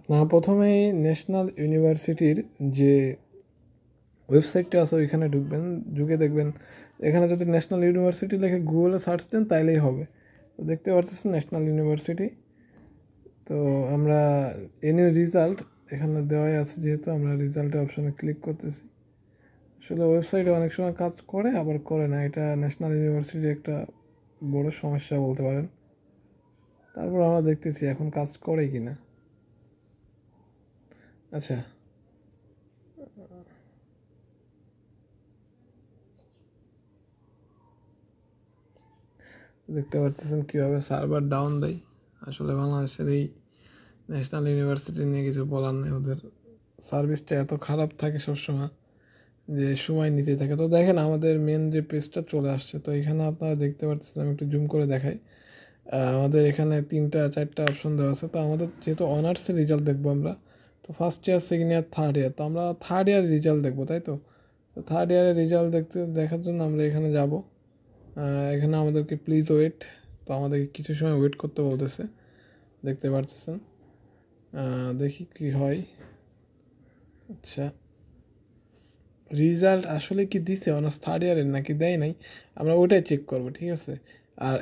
আপনারা প্রথমেই ন্যাশনাল ইউনিভার্সিটির যে ওয়েবসাইটটা আছে ওইখানে ঢুকবেন, ঢুকে দেখবেন এখানে যদি ন্যাশনাল ইউনিভার্সিটি লিখে গুগলে সার্চ দেন তাইলেই হবে। তো দেখতে পাচ্ছেন ন্যাশনাল ইউনিভার্সিটি। তো আমরা এনি রেজাল্ট এখানে দেওয়াই আছে, যেহেতু আমরা রেজাল্টের অপশানে ক্লিক করতেছি। আসলে ওয়েবসাইটে অনেক সময় কাজ করে আবার করে না, এটা ন্যাশনাল ইউনিভার্সিটির একটা বড় সমস্যা বলতে পারেন। তারপর আমরা দেখতেছি এখন কাজ করে কি না। আচ্ছা, দেখতে পাচ্ছেন কীভাবে সার্ভার ডাউন দেয়। আসলে বাংলাদেশের এই ন্যাশনাল ইউনিভার্সিটি নিয়ে কিছু বলার নেই, ওদের সার্ভিসটা এত খারাপ থাকে সবসময় যে সময় নিতে থাকে। তো দেখেন আমাদের মেন যে পেজটা চলে আসছে, তো এখানে আপনারা দেখতে পাচ্ছেন, আমি একটু জুম করে দেখাই। আমাদের এখানে 3-4টা অপশন দেওয়া আছে। তো আমাদের যেহেতু অনার্সের রেজাল্ট দেখবো আমরা, তো first year, second year, third year, তো আমরা থার্ড ইয়ারের রেজাল্ট দেখবো, তাই তো। তো থার্ড ইয়ারের রেজাল্ট দেখার জন্য আমরা এখানে যাব। এখানে আমাদেরকে প্লিজ ওয়েট, তো আমাদেরকে কিছু সময় ওয়েট করতে বলতেছে, দেখতে পাচ্ছেন। দেখি কি হয়। আচ্ছা, রেজাল্ট আসলে কি দিছে অনার্স থার্ড ইয়ারের নাকি দেয় নাই, আমরা ওটাই চেক করব, ঠিক আছে। আর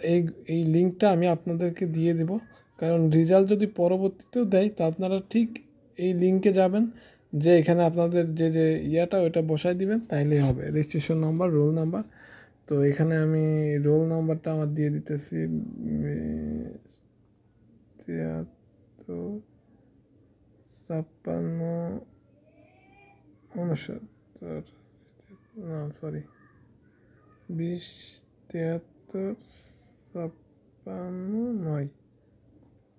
এই লিঙ্কটা আমি আপনাদেরকে দিয়ে দেব, কারণ রেজাল্ট যদি পরবর্তীতেও দেয় তো আপনারা ঠিক এই লিঙ্কে যাবেন, যে এখানে আপনাদের যে ইয়াটা ওটা বসায় দিবেন, তাইলেই হবে। Registration number, roll number. তো এখানে আমি রোল নাম্বারটা আমার দিয়ে দিতেছি 73-56-69, না সরি, 20-73-56-9।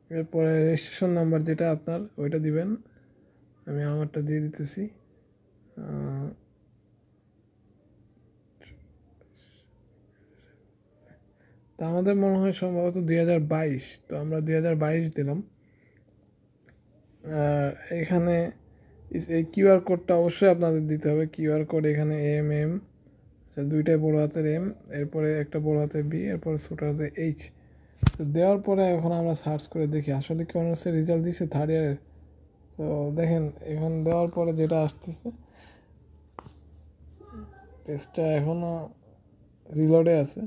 এরপরে রেজিস্ট্রেশন নাম্বার যেটা আপনার ওইটা দিবেন, আমি আমারটা দিয়ে দিতেছি। তা আমাদের মনে হয় সম্ভবত 2022, তো আমরা 2022 দিলাম। এখানে এই কিউআর কোডটা অবশ্যই আপনাদের দিতে হবে। কিউআর কোড এখানে এম, দুইটাই বড় হাতের এম, এরপরে একটা বড় হাতের বি, এরপরে ছোট হাতের এইচ। তো দেওয়ার পরে এখন আমরা সার্চ করে দেখি আসলে কি অনার্সের রেজাল্ট দিচ্ছে থার্ড ইয়ারের। তো দেখেন এখন দেওয়ার পরে যেটা আসতেছে, পেজটা এখনও রিলোডে আছে,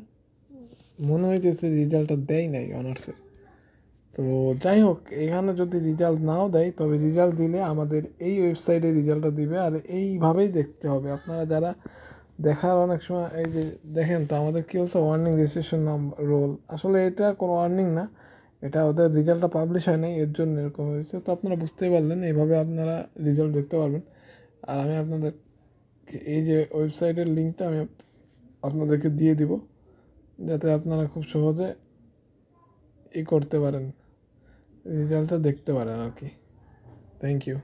মনে হইতেছে রেজাল্টটা দেয় নাই অনার্সের। তো যাই হোক, এখানে যদি রেজাল্ট নাও দেয়, তবে রেজাল্ট দিলে আমাদের এই ওয়েবসাইটে রেজাল্টটা দিবে, আর এইভাবেই দেখতে হবে। আপনারা যারা দেখার অনেক সময় এই যে দেখেন, তো আমাদের কী হচ্ছে ওয়ার্নিং রেজিস্ট্রেশন নাম্বার রোল, আসলে এটা কোনো ওয়ার্নিং না, এটা ওদের রেজাল্টটা পাবলিশ হয় নাই, এর জন্য এরকম হয়েছে। তো আপনারা বুঝতেই পারলেন, এইভাবে আপনারা রেজাল্ট দেখতে পারবেন। আর আমি আপনাদের এই যে ওয়েবসাইটের লিঙ্কটা আমি আপনাদেরকে দিয়ে দিব, যাতে আপনারা খুব সহজে করতে পারেন, রেজাল্টটা দেখতে পারেন আর কি। Thank you.